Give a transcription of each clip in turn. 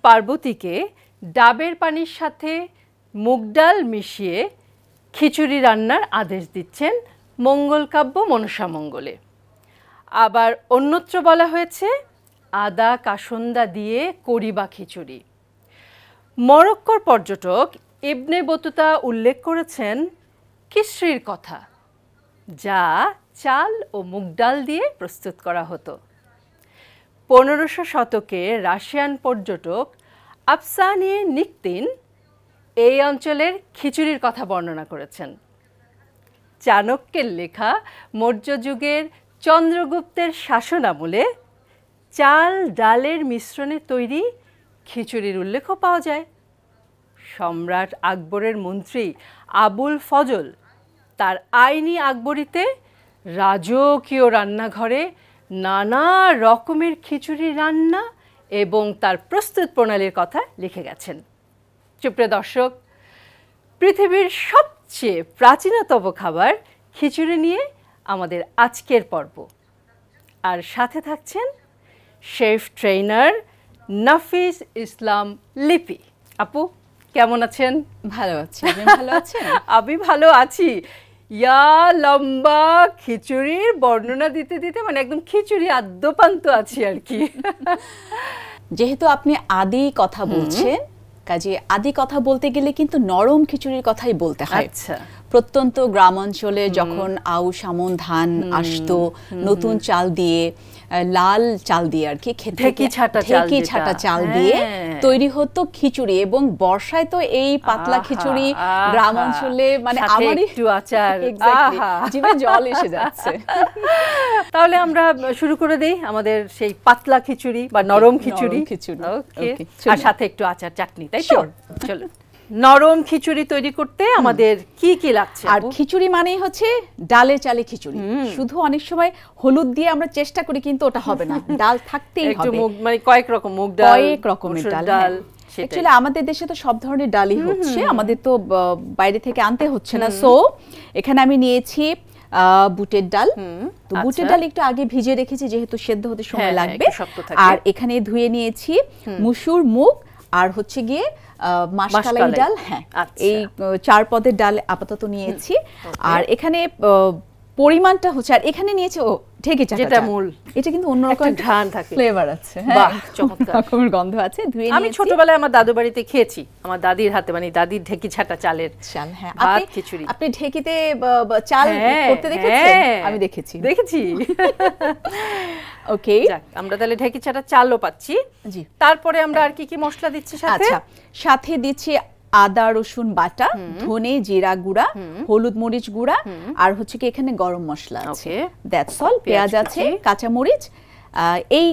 পার্বতীকে ডাবের পানির সাথে মুগ ডাল মিশিয়ে খিচুড়ি রান্নার আদেশ দিচ্ছেন মঙ্গলকাব্য মনসামঙ্গলে। আবার অন্যত্র বলা হয়েছে আদা কাসুন্দা দিয়ে করিবা খিচুড়ি। মরক্কোর পর্যটক ইবনে বতুতা উল্লেখ করেছেন কিশরির কথা, যা চাল ও মুগ ডাল দিয়ে প্রস্তুত করা হতো। 1500 শতকে রাশিয়ান পর্যটক আফসানিয়ে নিকতিন এই অঞ্চলের খিচুড়ির কথা বর্ণনা করেছেন। চাণক্যের লেখা মৌর্য যুগের চন্দ্রগুপ্তের শাসনামলে চাল ডালের মিশ্রণে তৈরি খিচুড়ির উল্লেখও পাওয়া যায়। সম্রাট আকবরের মন্ত্রী আবুল ফজল তার আইনি আকবরীতে রাজকীয় রান্নাঘরে নানা রকমের খিচুড়ি রান্না এবং তার প্রস্তুত প্রণালীর কথা লিখে গেছেন। সুপ্রিয় দর্শক, পৃথিবীর সবচেয়ে প্রাচীনতম খাবার খিচুড়ি নিয়ে আমাদের আজকের পর্ব, আর সাথে থাকছেন শেফ ট্রেনার নাফিস ইসলাম লিপি। আপু কেমন আছেন? ভালো আছি, আপনি ভালো আছেন? আমি ভালো আছি। ইয়া লম্বা খিচুড়ির বর্ণনা দিতে দিতে মানে একদম খিচুড়ি আদ্যপান্ত আছি আর কি। যেহেতু আপনি আদি কথা বলছেন, কাজে আদি কথা বলতে গেলে কিন্তু নরম খিচুড়ির কথাই বলতে হয়। আচ্ছা, প্রত্যন্ত গ্রাম অঞ্চলে যখন আউশ আমন ধান আসতো নতুন চাল দিয়ে, লাল চাল দিয়ে আর কি, ঢেকি ছাটা চাল দিয়ে তৈরি হতো খিচুড়ি। এবং বর্ষায় তো এই পাতলা খিচুড়ি গ্রাম অঞ্চলে মানে আমারই একটু আচার, জিভে জল এসে যাচ্ছে। তাহলে আমরা শুরু করে দেই আমাদের সেই পাতলা খিচুড়ি বা নরম খিচুড়ি। ওকে, আর সাথে একটু আচার চাটনি, তাই তো? চলো, নরম খিচুড়ি তৈরি করতে আমাদের কি কি লাগছে? আর খিচুড়ি মানেই হচ্ছে ডালে চালে খিচুড়ি। শুধু অনেক সময় হলুদ দিয়ে আমরা চেষ্টা করি, কিন্তু ওটা হবে না, ডাল থাকতেই হবে। মানে কয়েক রকম মুগ ডাল, কয়েক রকমের ডাল। অ্যাকচুয়ালি আমাদের দেশে তো সব ধরনের ডালই হচ্ছে, আমাদের তো বাইরে থেকে আনতে হচ্ছে না। সো এখানে আমি নিয়েছি বুটের ডাল। তো বুটের ডাল একটু আগে ভিজিয়ে রেখেছি যেহেতু সেদ্ধ হতে সময় লাগবে। আর এখানে ধুয়ে নিয়েছি মসুর, মুগ আর হচ্ছে গিয়ে মাসকালাই ডাল। হ্যাঁ, এই 4 পদের ডাল আপাতত নিয়েছি। আর এখানে পরিমাণটা হচ্ছে, আর এখানে নিয়েছি ঢেকি ছাটা, যেটা মূল। এটা কিন্তু অন্যরকম ঘ্রাণ থাকে, ফ্লেভার আছে, বাহ চমৎকার রকমের গন্ধ আছে। ধুয়ে নিয়েছি। আমি ছোটবেলায় আমার দাদু বাড়িতে খেয়েছি, আমার দাদির হাতে, মানে দাদির ঢেকি ছাটা চালের চাল। হ্যাঁ, ভাত খিচুড়ি। আপনি ঢেকিতে চাল করতে দেখেছেন? আমি দেখেছি। ওকে, আমরা তাহলে ঢেকি ছাটা চালও পাচ্ছি। জি, তারপরে আমরা আর কি কি মশলা দিচ্ছি সাথে? আচ্ছা, সাথে দিচ্ছি আদা রসুন বাটা, ধনে জিরা গুঁড়া, হলুদ মরিচ গুঁড়া, আর হচ্ছে কি এখানে গরম মশলা আছে, দ্যাটস অল। পেঁয়াজ আছে, কাঁচা মরিচ। এই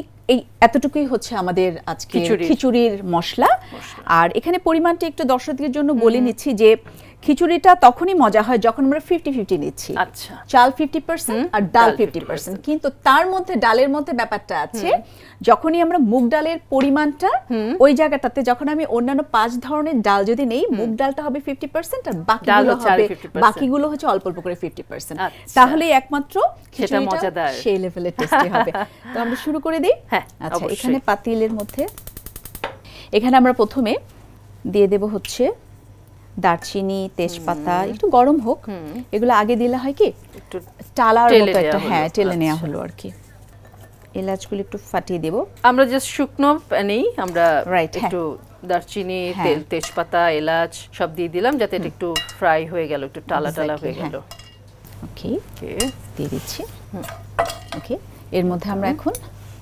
এতটুকুই হচ্ছে আমাদের আজকে খিচুড়ির মশলা। আর এখানে পরিমাণটা একটু দর্শকদের জন্য বলে নিচ্ছি যে খিচুড়িটা তখনই মজা হয় যখন আমরা 50-50 নিচ্ছি। আচ্ছা, চাল 50% আর ডাল 50%। কিন্তু তার মধ্যে ডালের মধ্যে ব্যাপারটা আছে, যখনই আমরা মুগ ডালের পরিমাণটা ওই জায়গাটাতে, যখন আমি অন্যান্য 5 ধরনের ডাল যদি নেই, মুগ ডালটা হবে 50% আর বাকিগুলো হচ্ছে অল্প অল্প করে 50%। তাহলে একমাত্র সেটা মজাদার, সেই লেভেলে টেস্টি হবে। তো আমরা শুরু করে দিই। আচ্ছা, এখানে পাতিলের মধ্যে এখানে আমরা প্রথমে দিয়ে দেব হচ্ছে দারচিনি, তেজপাতা, একটু গরম হোক। এগুলো আগে দিলে হয় কি একটু টালার মতো একটা, হ্যাঁ, টেলে নেওয়া হলো আর কি। এলাচগুলো একটু ফাটিয়ে দেব। আমরা জাস্ট শুকনো নেই, আমরা একটু দারচিনি, তেজপাতা, এলাচ সব দিয়ে দিলাম যাতে এটা একটু ফ্রাই হয়ে গেল, একটু টালা টালা হয়ে গেল। ওকে, দিয়ে দিচ্ছি। ওকে, এর মধ্যে আমরা এখন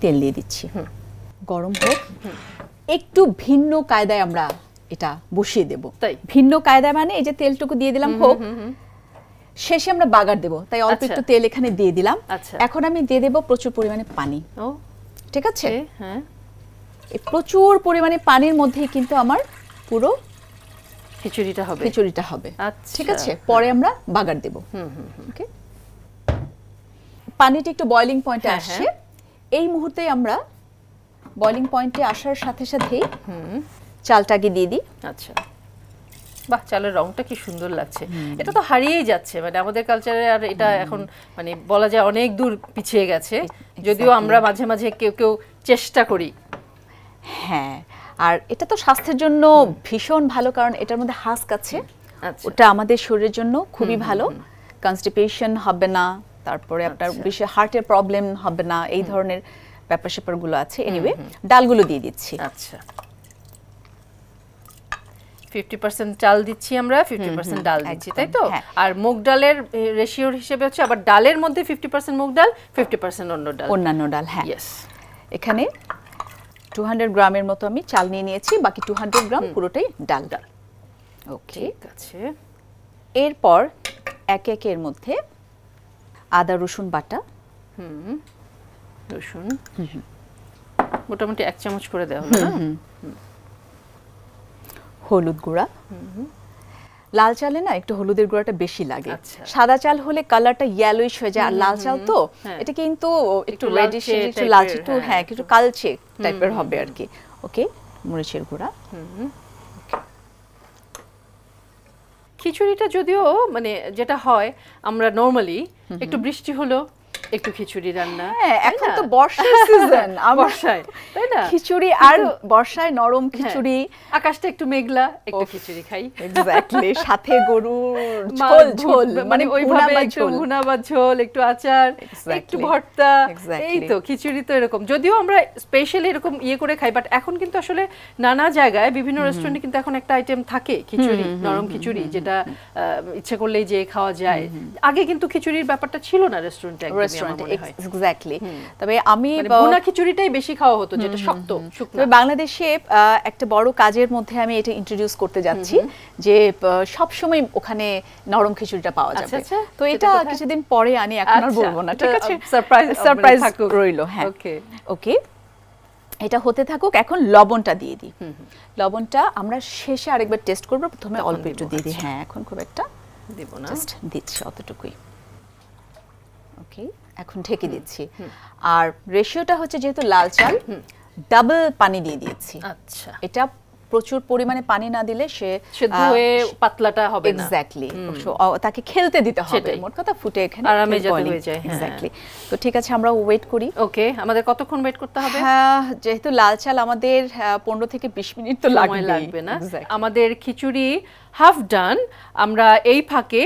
তেল দিয়ে দিচ্ছি। গরম হোক। একটু ভিন্ন কায়দায় আমরা এটা বসিয়ে দেব। ভিন্ন কায়দা মানে এই যে তেলটুকু দিয়ে দিলাম, হোক, শেষে আমরা বাগার দেব, তাই অল্প একটু তেল এখানে দিয়ে দিলাম। এখন আমি দিয়ে দেব প্রচুর পরিমাণে পানি। ঠিক আছে, হ্যাঁ, এই প্রচুর পরিমাণে পানির মধ্যেই কিন্তু আমার পুরো খিচুড়িটা হবে। ঠিক আছে, পরে আমরা বাগার দেব। ওকে, পানিটা একটু বয়লিং পয়েন্টে আসছে, এই মুহূর্তে আমরা বয়লিং পয়েন্টে আসার সাথে সাথেই চালটাকে দিয়ে দিই। আচ্ছা, বাহ, চালের রংটা কি সুন্দর লাগছে। এটা তো হারিয়েই যাচ্ছে, মানে আমাদের কালচারে আর এটা এখন মানে বলা যায় অনেক দূর পিছিয়ে গেছে, যদিও আমরা মাঝে মাঝে কেউ চেষ্টা করি। হ্যাঁ, আর এটা তো স্বাস্থ্যের জন্য ভীষণ ভালো, কারণ এটার মধ্যে হাস্ক আছে। ওটা আমাদের শরীরের জন্য খুবই ভালো, কনস্টিপেশন হবে না, তারপরে আপনার বেশি হার্টের প্রবলেম হবে না, এই ধরনের ব্যাপার স্যাপারগুলো আছে। এনিওয়ে ডালগুলো দিয়ে দিচ্ছি। আচ্ছা 50% চাল দিচ্ছি আমরা, 50% ডাল দিচ্ছি, তাই তো? আর মুগ ডালের রেশিওর হিসেবে হচ্ছে আবার ডালের মধ্যে 50% মুগ ডাল, 50% অন্যান্য ডাল। হ্যাঁ, এখানে 200 গ্রামের মতো আমি চাল নিয়ে নিয়েছি, বাকি 200 গ্রাম পুরোটাই ডাল। ওকে, ঠিক আছে। এরপর একে একে এর মধ্যে আদা রসুন বাটা, রসুন মোটামুটি 1 চামচ করে দেওয়া হলো না? হলুদ গুঁড়া, লাল চালে না একটু হলুদের গুঁড়াটা বেশি লাগে, সাদা চাল হলে কালারটা ইয়েলোইশ হয়ে যায়, আর লাল চাল তো এটা কিন্তু একটু রেডিশ, একটু লালচে, একটু হ্যাঁ একটু কালচে টাইপের হবে আর কি। ওকে, মরিচের গুঁড়া। খিচুড়িটা যদিও মানে যেটা হয় আমরা নরমালি একটু বৃষ্টি হলো একটু খিচুড়ি রান্না, এখন তো বর্ষার সিজন, বর্ষায় তাই না, খিচুড়ি আর বর্ষায় নরম খিচুড়ি, আকাশটা একটু মেঘলা, একটু খিচুড়ি খাই। এক্স্যাক্টলি, সাথে গরুর ঝোল, মানে ওইভাবে একটু ভুনা বা ঝোল, একটু আচার, একটু ভর্তা, এই তো খিচুড়ি তো এরকম। যদিও আমরা স্পেশালি এরকম ইয়ে করে খাই, বাট এখন কিন্তু আসলে নানা জায়গায় বিভিন্ন রেস্টুরেন্টে কিন্তু এখন একটা আইটেম থাকে খিচুড়ি, নরম খিচুড়ি, যেটা ইচ্ছে করলেই যে খাওয়া যায়। আগে কিন্তু খিচুড়ির ব্যাপারটা ছিল না রেস্টুরেন্টে, এক্স্যাক্টলি। তবে আমি ভুনা খিচুড়িটাই বেশি খাওয়া হতো, যেটা শক্ত শুকনো। বাংলাদেশে একটা বড় কাজের মধ্যে আমি এটা ইন্ট্রোডিউস করতে যাচ্ছি, যে সব সময় ওখানে নরম খিচুড়িটা পাওয়া যাবে। তো এটা কিছুদিন পরে আনি, এখন আর বলবো না, ঠিক আছে? সারপ্রাইজ রইলো। হ্যাঁ, ওকে, এটা হতে থাকুক। এখন লবণটা দিয়ে দিই। লবণটা আমরা শেষে আরেকবার টেস্ট করব, প্রথমে অল্প একটু দিয়ে দিই। হ্যাঁ, এখন খুব একটা দেব না, জাস্ট দিচ্ছি অতটুকুই। ওকে, এখন ঢেকে দিচ্ছি। আর রেশিওটা হচ্ছে যেহেতু লাল চাল, ডাবল পানি দিয়ে দিয়েছি। আচ্ছা, এটা প্রচুর পরিমাণে পানি না দিলে সে সেদ্ধ হয়ে পাতলাটা হবে না। এক্স্যাক্টলি, তাকে খেলতে দিতে হবে, মোট কথা ফুটে এখানে আরামে যাতে হয়ে যায়। এক্স্যাক্টলি। তো ঠিক আছে, আমরা ওয়েট করি। ওকে, আমাদের কতক্ষণ ওয়েট করতে হবে? হ্যাঁ, যেহেতু লাল চাল আমাদের 15 থেকে 20 মিনিট তো লাগবে না। আমাদের খিচুড়ি হাফ ডান। আমরা এই ফাঁকে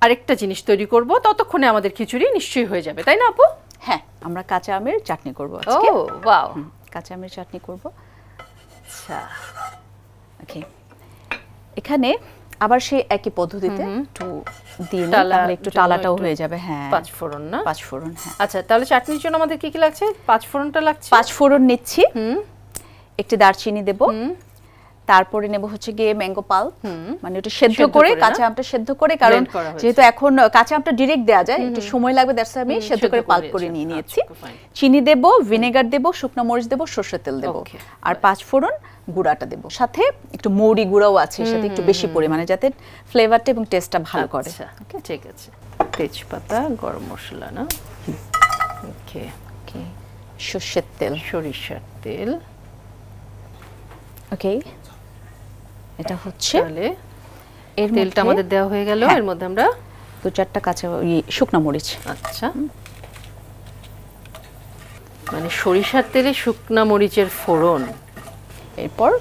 আরেকটা জিনিস তৈরি করব, ততক্ষণে আমাদের খিচুড়ি নিশ্চয়ই হয়ে যাবে, তাই না আপু? হ্যাঁ, আমরা কাঁচা আমের চাটনি করব আজকে। ও ওয়াও, কাঁচা আমের চাটনি করব। আচ্ছা, ওকে, এখানে আবার সেই একই পদ্ধতিতে একটু দিয়ে তাহলে একটু টালাটাও হয়ে যাবে। হ্যাঁ, 5 ফোড়ন না? 5 ফোড়ন। হ্যাঁ, আচ্ছা, তাহলে চাটনির জন্য আমাদের কি কি লাগছে? 5 ফোড়নটা লাগছে। 5 ফোড়ন নিচ্ছি। একটি দারচিনি দেব, তারপরে নেব হচ্ছে গিয়ে ম্যাঙ্গো পাল্প, মানে ওটা সেদ্ধ করে, কাঁচা আমটা সেদ্ধ করে, কারণ যেহেতু এখন কাঁচা আমটা ডাইরেক্ট দেয়া যায়, একটু সময় লাগবে, দ্যাটস আমি সেদ্ধ করে পাল্প করে নিয়ে নিয়েছি। চিনি দেব, ভিনেগার দেব, শুকনো মরিচ দেব, সরষের তেল দেব, আর 5 ফোড়ন গুঁড়াটা দেব। সাথে একটু মৌরি গুঁড়াও আছে সাথে, একটু বেশি পরিমাণে, যাতে ফ্লেভারটা এবং টেস্টটা ভালো করে। ওকে, ঠিক আছে। তেজপাতা, গরম মশলা না? ওকে, ওকে, সরষের তেল, সরিষার তেল। ওকে, এটা হচ্ছে তাহলে এর তেলটা আমাদের দেওয়া হয়ে গেল। এর মধ্যে আমরা 2-4টা কাঁচা শুকনো মরিচ। আচ্ছা, মানে সরিষার তেলে শুকনো মরিচের ফোড়ন। এরপর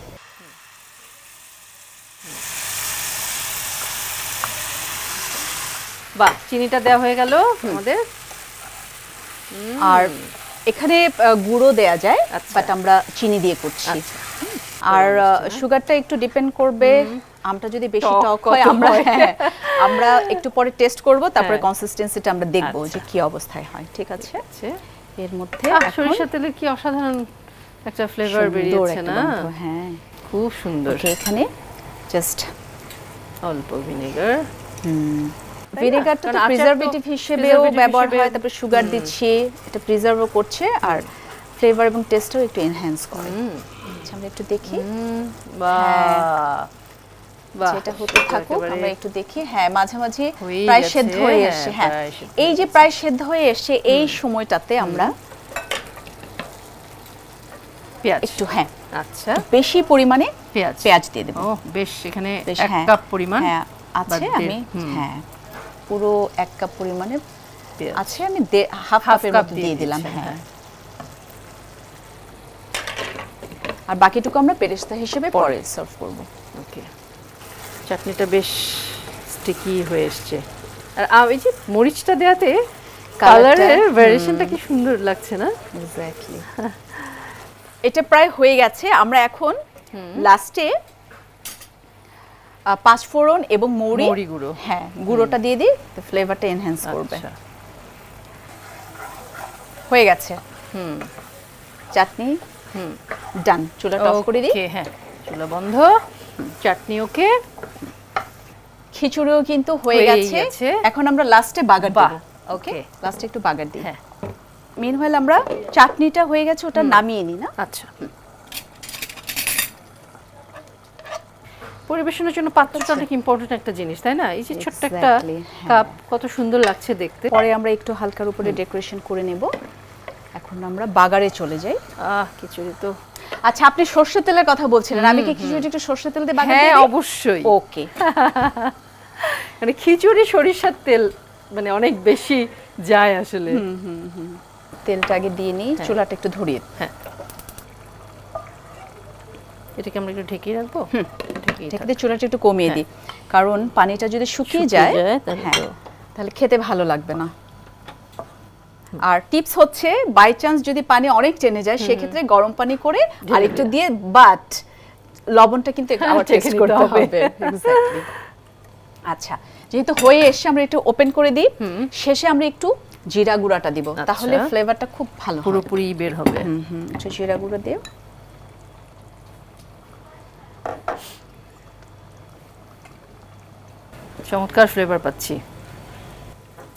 বাহ, চিনিটা দেওয়া হয়ে গেল আমাদের। আর এখানে গুঁড়ো দেয়া যায়, বাট আমরা চিনি দিয়ে করছি। আর সুগারটা একটু ডিপেন্ড করবে, আমটা যদি বেশি টক হয় আমরা একটু পরে টেস্ট করব, তারপরে কনসিস্টেন্সিটা আমরা দেখব যে কি অবস্থায় হয়। ঠিক আছে, এর মধ্যে সরিষার তেলের কি অসাধারণ একটা ফ্লেভার বেরিয়েছে না? হ্যাঁ, খুব সুন্দর। এখানে জাস্ট অল্প ভিনেগার। ভিনেগারটা তো প্রিজারভেটিভ হিসেবেও ব্যবহার হয়, তারপরে সুগার দিচ্ছি, এটা প্রিজার্ভও করছে আর ফ্লেভার এবং টেস্টও একটু এনহ্যান্স করে। আচ্ছা, আমরা একটু দেখি। বাহ, এটা হতে থাকুক, আমরা একটু দেখি। হ্যাঁ, মাঝামাঝি প্রায় সেদ্ধ হয়ে এসেছে। হ্যাঁ, এই যে প্রায় সেদ্ধ হয়ে এসেছে, এই সময়টাতে আমরা পেঁয়াজ একটু, হ্যাঁ আচ্ছা, বেশি পরিমাণে পেঁয়াজ দিয়ে দেব। বেশ, এখানে 1 কাপ পরিমাণ আছে। আমি হ্যাঁ পুরো 1 কাপ পরিমাণে আছে, আমি হাফ কাপের মতো দিয়ে দিলাম। হ্যাঁ, আর বাকিটুকু আমরা পেরেস্তা হিসেবে পরে সার্ভ করব। ওকে, চাটনিটা বেশ স্টিকি হয়ে এসছে, আর এই যে মরিচটা দেওয়াতে কালারের ভ্যারিয়েশনটা কি সুন্দর লাগছে না? এক্স্যাক্টলি। এটা প্রায় হয়ে গেছে। আমরা এখন লাস্টে 5 ফোড়ন এবং মৌরি গুঁড়ো, হ্যাঁ গুঁড়োটা দিয়ে দিই, তো ফ্লেভারটা এনহ্যান্স করবে। হয়ে গেছে চাটনি ডান। চুলাটা অফ করে দিই। হ্যাঁ, চুলা বন্ধ। চাটনি ওকে, খিচুড়িও কিন্তু হয়ে গেছে। এখন আমরা লাস্টে বাগার দেব। ওকে, লাস্টে একটু বাগার দিই। হ্যাঁ, মিনওয়াইল আমরা চাটনিটা হয়ে গেছে, ওটা নামিয়ে নিই না? আচ্ছা। পরিবেশনের জন্য পাত্রটা অনেক ইম্পর্টেন্ট একটা জিনিস, তাই না? এই যে ছোট্ট একটা কাপ, কত সুন্দর লাগছে দেখতে। পরে আমরা একটু হালকার উপরে ডেকোরেশন করে নেব। এখন আমরা বাগারে চলে যাই। খিচুড়ি তো, আচ্ছা আপনি সরষের তেলের কথা বলছিলেন, আমি কি খিচুড়িটা একটু সরষের তেল দিয়ে বাগার দিই? হ্যাঁ অবশ্যই। ওকে। মানে খিচুড়ি সরিষার তেল মানে অনেক বেশি যায় আসলে। তেলটা আগে দিয়ে নিই, চুলাটা একটু ধরিয়ে। হ্যাঁ, এটাকে আমরা একটু ঢেকে রাখবো। ঢেকে দিয়ে চুলাটা একটু কমিয়ে দিই, কারণ পানিটা যদি শুকিয়ে যায় তাহলে খেতে ভালো লাগবে না। আর টিপস হচ্ছে, বাই চান্স যদি পানি অনেক টেনে যায় সেক্ষেত্রে গরম পানি করে আর একটু দিয়ে, বাট লবণটা কিন্তু আবার টেস্ট করতে হবে। এক্স্যাক্টলি। আচ্ছা, যেহেতু হয়ে এসে আমরা একটু ওপেন করে দিই, শেষে আমরা একটু জিরা গুঁড়াটা দিব, তাহলে ফ্লেভারটা খুব ভালো পুরোপুরি বের হবে। একটু জিরা গুঁড়ো দিও। চমৎকার ফ্লেভার পাচ্ছি।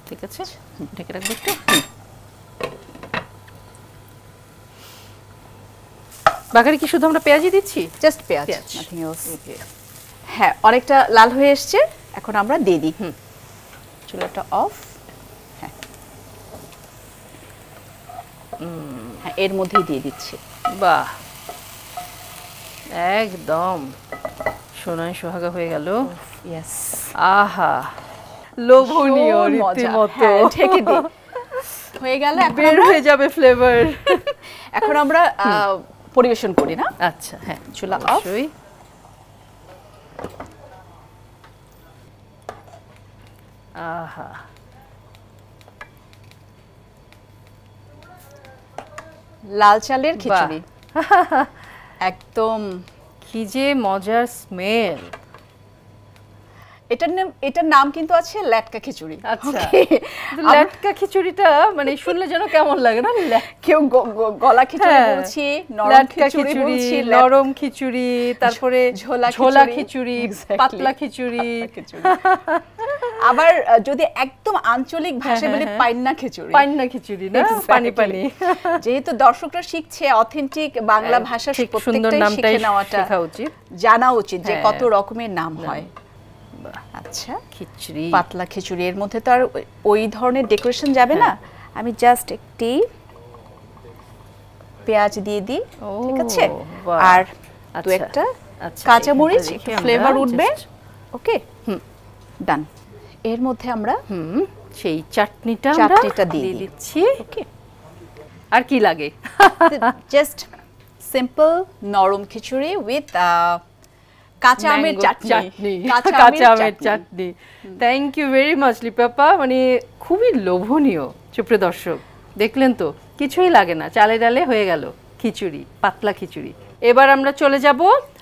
ঠিক আছে, ঢেকে রাখবো একটু। বাগারে কি শুধু আমরা পেঁয়াজই দিচ্ছি? জাস্ট পেঁয়াজ, নাথিং এলস। হ্যাঁ, অনেকটা লাল হয়ে এসছে, এখন আমরা দিয়ে দিই। চুলাটা অফ। হ্যাঁ, এর মধ্যেই দিয়ে দিচ্ছি। বাহ, একদম সোনায় সোহাগা হয়ে গেল। ইয়েস, আহা, লোভনীয় রীতিমতো। ঢেকে দিই, হয়ে গেল। এখন বের হয়ে যাবে ফ্লেভার। এখন আমরা পরিবেশন করি না? আচ্ছা, হ্যাঁ, চুলা অফ। আহা, লাল চালের খিচুড়ি, একদম কি যে মজার স্মেল। এটার নাম কিন্তু আছে ল্যাটকা খিচুড়ি। আচ্ছা, ল্যাটকা খিচুড়িটা মানে শুনলে যেন কেমন লাগে না? কেউ গলা খিচুড়ি বলছি, নরম খিচুড়ি বলছি, নরম খিচুড়ি, তারপরে ঝোলা খিচুড়ি, পাতলা খিচুড়ি। আবার যদি একদম আঞ্চলিক ভাষায় বলি, পাইন্না খিচুড়ি। পাইন্না খিচুড়ি না, পানি পানি। যেহেতু দর্শকরা শিখছে, অথেন্টিক বাংলা ভাষার প্রত্যেকটা নামটাই শেখা উচিত, জানা উচিত যে কত রকমের নাম হয়। আচ্ছা, খিচুড়ি, পাতলা খিচুড়ি, এর মধ্যে তো আর ওই ধরনের ডেকোরেশন যাবে না। আমি জাস্ট একটি পেঁয়াজ দিয়ে দিই, ঠিক আছে, আর দু একটা কাঁচা মরিচ, ফ্লেভার উঠবে। ওকে, ডান। এর মধ্যে আমরা সেই চাটনিটা দিয়ে দিচ্ছি। ওকে, আর কি লাগে? জাস্ট সিম্পল নরম খিচুড়ি উইথ কাঁচা আমের চাটনি। কাঁচা আমের চাটনি। থ্যাংক ইউ ভেরি মাচ লিপাপা, মানে খুবই লোভনীয়। সুপ্রিয় দর্শক, দেখলেন তো, কিছুই লাগে না, চালে ডালে হয়ে গেল খিচুড়ি, পাতলা খিচুড়ি। এবার আমরা চলে যাব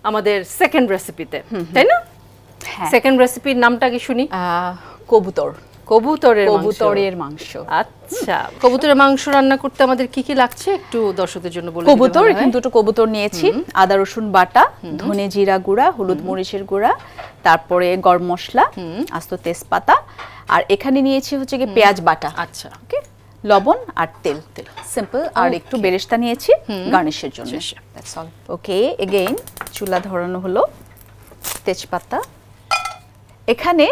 আমাদের সেকেন্ড রেসিপিতে, তাই না? সেকেন্ড রেসিপির নামটা কি শুনি? কবুতর। কবুতরের মাংস। আচ্ছা, কবুতরের মাংস রান্না করতে আমাদের কি কি লাগছে একটু দর্শকদের জন্য বলে দিন। কবুতর, এখানে দুটো কবুতর নিয়েছি, আদা রসুন বাটা, ধনে জিরা গুঁড়া, হলুদ মরিচের গুঁড়া, তারপরে গরম মশলা, আস্ত তেজপাতা, আর এখানে নিয়েছি হচ্ছে কি পেঁয়াজ বাটা। আচ্ছা, ওকে, লবণ আর তেল, সিম্পল, আর একটু বেরেস্তা নিয়েছি গার্নিশের জন্য। That's all. ওকে, এগেইন চুলা ধরানো হলো, তেজপাতা, এখানে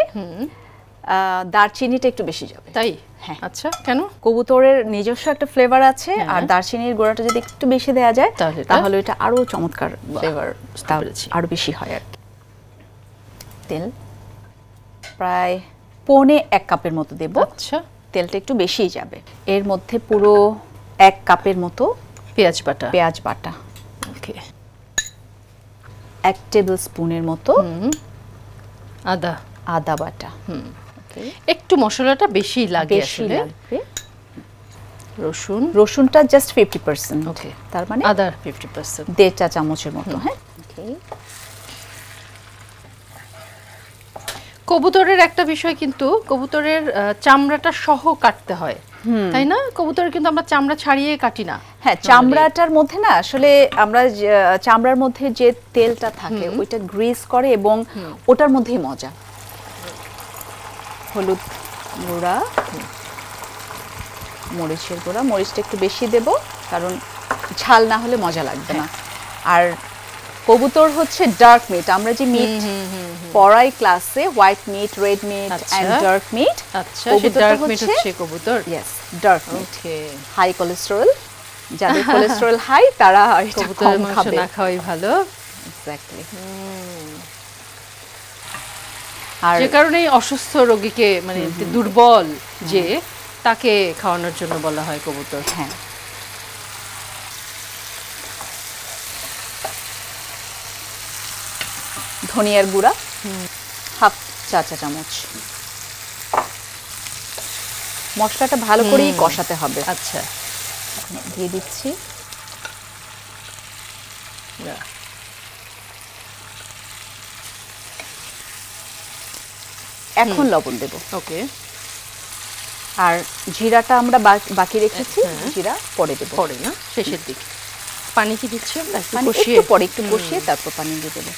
দারচিনিটা একটু বেশি যাবে। তাই? হ্যাঁ। আচ্ছা, কেন? কবুতরের নিজস্ব একটা ফ্লেভার আছে, আর দারচিনির গুঁড়াটা যদি একটু বেশি দেওয়া যায় তাহলে এটা আরো চমৎকার ফ্লেভার, আরো বেশি হয় আর কি। তেল প্রায় 1.25 কাপের মতো দেব। আচ্ছা, তেলটা একটু বেশিই যাবে। এর মধ্যে পুরো 1 কাপের মতো পেঁয়াজ বাটা। ওকে, 1 টেবিল স্পুনের মতো আদা বাটা। একটু মশলাটা বেশি লাগে আসলে। রসুনটা জাস্ট 50%। ওকে, তার মানে আদা 50%, 1.5 চা চামচের মতো। হ্যাঁ, কবুতরের একটা বিষয় কিন্তু কবুতরের চামড়াটা সহ কাটতে হয়, তাই না? কবুতরের কিন্তু আমরা চামড়া ছাড়িয়ে কাটি না। হ্যাঁ, চামড়াটার মধ্যে না আসলে আমরা চামড়ার মধ্যে যে তেলটা থাকে ওইটা গ্রিস করে এবং ওটার মধ্যেই মজা। হলুদ গুঁড়া, মরিচের গুঁড়া, মরিচটা একটু বেশি দেব কারণ ঝাল না হলে মজা লাগবে না। আর কবুতর হচ্ছে ডার্ক মিট। আমরা যে মিট পড়াই ক্লাসে, white meat, red meat and dark meat. আচ্ছা, সেই ডার্ক মিট হচ্ছে কবুতর। Yes, dark meat. High cholesterol, যাদের কোলেস্টেরল হাই তারা কবুতরের মাংস না খাওয়াই ভালো। এক্স্যাক্টলি। আর যে কারণে অসুস্থ রোগীকে মানে দুর্বল যে তাকে খাওয়ানোর জন্য বলা হয় কবুতর। হ্যাঁ, ধনিয়ার গুঁড়া 1/2 চা চামচ। মশলাটা ভালো করেই কষাতে হবে। আচ্ছা, দিয়ে দিচ্ছি এখন লবণ দেব। ওকে, আর জিরাটা আমরা বাকি রেখেছি, জিরা পরে দেব। পরে না, শেষের দিকে। পানি কি দিচ্ছি আমরা? একটু পরে, একটু কষিয়ে তারপর পানি দিয়ে দেব।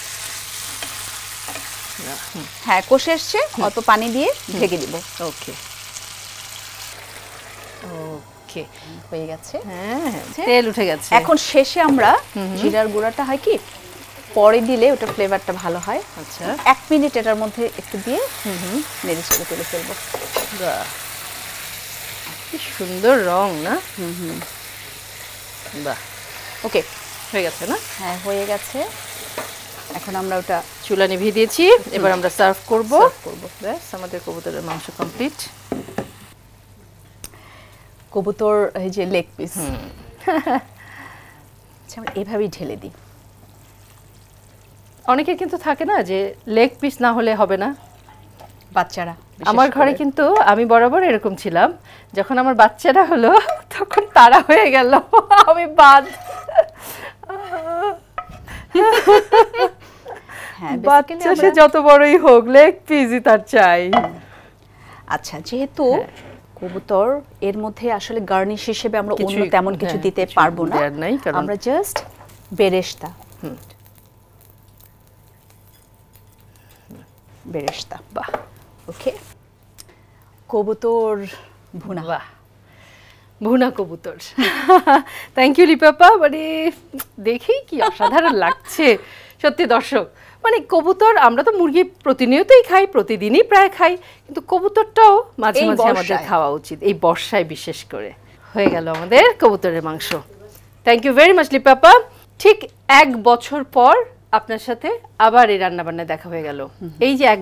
হ্যাঁ, কষে এসছে, অল্প পানি দিয়ে ঢেকে দিব। ওকে ওকে, হয়ে গেছে। হ্যাঁ, তেল উঠে গেছে। এখন শেষে আমরা জিরার গুঁড়াটা হয় কি পরে দিলে ওটা ফ্লেভারটা ভালো হয়। আচ্ছা, 1 মিনিট এটার মধ্যে একটু দিয়ে নেড়ে চেড়ে তুলে ফেলবো। কি সুন্দর রং না? বাহ, ওকে, হয়ে গেছে না? হ্যাঁ, হয়ে গেছে। এখন আমরা ওটা চুলা নিভিয়ে দিয়েছি, এবার আমরা সার্ভ করব। ব্যাস, আমাদের কবুতরের মাংস কমপ্লিট। কবুতর এই যে লেগ পিস, আচ্ছা আমরা এভাবেই ঢেলে দিই। অনেকের কিন্তু থাকে না যে লেগ পিস না হলে হবে না, বাচ্চারা। আমার ঘরে কিন্তু আমি বরাবর এরকম ছিলাম, যখন আমার বাচ্চারা হলো তখন তারা হয়ে গেল আমি বাদ। বাচ্চা সে যত বড়ই হোক লেগ পিসই তার চাই। আচ্ছা, যেহেতু কবুতর এর মধ্যে আসলে গার্নিশ হিসেবে আমরা অন্য তেমন কিছু দিতে পারবো না, আমরা জাস্ট বেরেস্তা। বেরেস্তা, বাহ। ওকে, কবুতর ভুনা। বাহ, ভুনা কবুতর। থ্যাংক ইউ লিপাপা, মানে দেখেই কি অসাধারণ লাগছে সত্যি। দর্শক, মানে কবুতর, আমরা তো মুরগি প্রতিনিয়তই খাই, প্রতিদিনই প্রায় খাই, কিন্তু কবুতরটাও মাঝে মাঝে আমাদের খাওয়া উচিত, এই বর্ষায় বিশেষ করে। হয়ে গেল আমাদের কবুতরের মাংস। থ্যাংক ইউ ভেরি মাচ লিপাপা। ঠিক 1 বছর পর আপনার সাথে আবার এই রান্নাবান্নায় দেখা হয়ে গেল। এই যে 1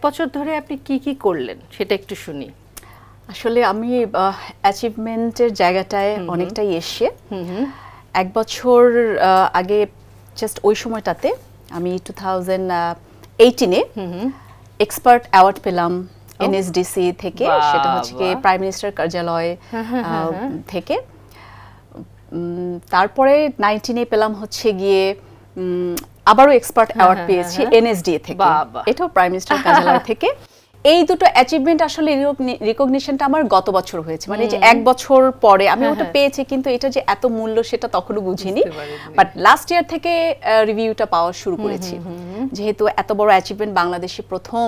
বছর ধরে আপনি কি কি করলেন সেটা একটু শুনি। আসলে আমি অ্যাচিভমেন্টের জায়গাটায় অনেকটাই এসে 1 বছর আগে জাস্ট ওই সময়টাতে আমি 2018-এ এক্সপার্ট অ্যাওয়ার্ড পেলাম এনএসডিসি থেকে। সেটা হচ্ছে কি প্রাইম মিনিস্টার কার্যালয় থেকে। তারপরে 19-এ পেলাম হচ্ছে গিয়ে আবারও এক্সপার্ট অ্যাওয়ার্ড পেয়েছি এনএসডি থেকে, এটাও প্রাইম মিনিস্টার কার্যালয় থেকে। এই দুটো অ্যাচিভমেন্ট আসলে রিকগনিশনটা আমার গত বছর হয়েছে, মানে যে 1 বছর পরে আমি ওটা পেয়েছি, কিন্তু এটা যে এত মূল্য সেটা তখনও বুঝিনি। বাট লাস্ট ইয়ার থেকে রিভিউটা পাওয়া শুরু করেছি, যেহেতু এত বড় অ্যাচিভমেন্ট বাংলাদেশে প্রথম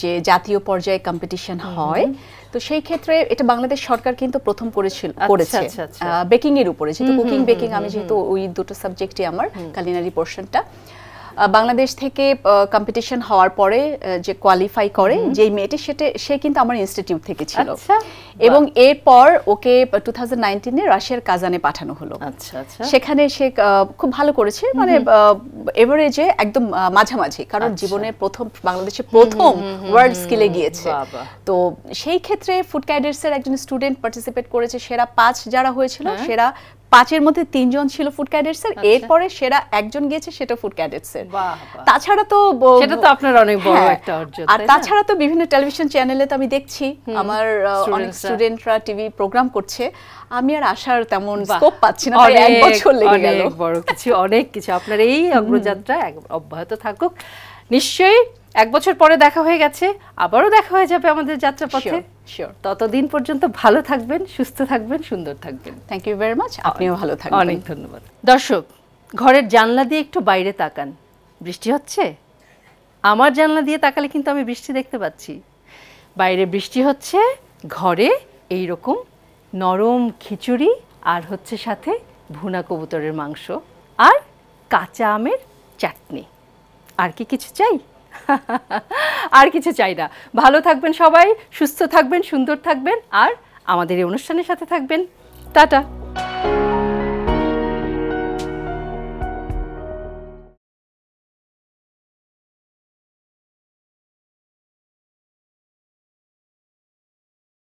যে জাতীয় পর্যায়ে কম্পিটিশন হয়, তো সেই ক্ষেত্রে এটা বাংলাদেশ সরকার কিন্তু প্রথম করেছে বেকিং এর উপরে, যেহেতু কুকিং বেকিং আমি যেহেতু ওই দুটো সাবজেক্টই আমার কুলিনারি পোরশনটা। বাংলাদেশ থেকে কম্পিটিশন হওয়ার পরে যে কোয়ালিফাই করে যেই মেয়েটি, সে কিন্তু আমার ইনস্টিটিউট থেকে ছিল, এবং এরপর ওকে 2019-এ রাশিয়ার কাজানে পাঠানো হলো। সেখানে সে খুব ভালো করেছে, মানে এভারেজে একদম মাঝামাঝি, কারণ জীবনের প্রথম, বাংলাদেশে প্রথম ওয়ার্ল্ড স্কিলে গিয়েছে। তো সেই ক্ষেত্রে ফুড ক্যাডেটসের একজন স্টুডেন্ট পার্টিসিপেট করেছে, সেরা 5 যারা হয়েছিল সেরা 5 এর মধ্যে 3 জন ছিল ফুড ক্যাডেটসের, এরপরে সেরা একজন গিয়েছে, সেটা ফুড ক্যাডেটসের। তাছাড়া তো সেটা তো আপনার অনেক বড় একটা অর্জন। আর তাছাড়া তো বিভিন্ন টেলিভিশন চ্যানেলে তো আমি দেখছি আমার অনেক স্টুডেন্টরা টিভি প্রোগ্রাম করছে, আমি আর আসার তেমন স্কোপ পাচ্ছি না, তাই 1 বছর লেগে গেল। অনেক বড় কিছু, অনেক কিছু। আপনার এই অগ্রযাত্রা অব্যাহত থাকুক। নিশ্চয়ই 1 বছর পরে দেখা হয়ে গেছে, আবারও দেখা হয়ে যাবে আমাদের যাত্রাপথে। ততদিন পর্যন্ত ভালো থাকবেন, সুস্থ থাকবেন, সুন্দর থাকবেন। Thank you very much. আপনিও ভালো থাকবেন। অনেক ধন্যবাদ। দর্শক, ঘরের জানলা দিয়ে একটু বাইরে তাকান, বৃষ্টি হচ্ছে? আমার জানলা দিয়ে তাকালে কিন্তু আমি বৃষ্টি দেখতে পাচ্ছি। বাইরে বৃষ্টি হচ্ছে, ঘরে এই রকম নরম খিচুড়ি আর হচ্ছে সাথে ভুনা কবুতরের মাংস আর কাঁচা আমের চাটনি। আর কি কিছু চাই? আর কিছু চাই না। ভালো থাকবেন সবাই, সুস্থ থাকবেন, সুন্দর থাকবেন, আর আমাদের এই অনুষ্ঠানের সাথে থাকবেন। টাটা।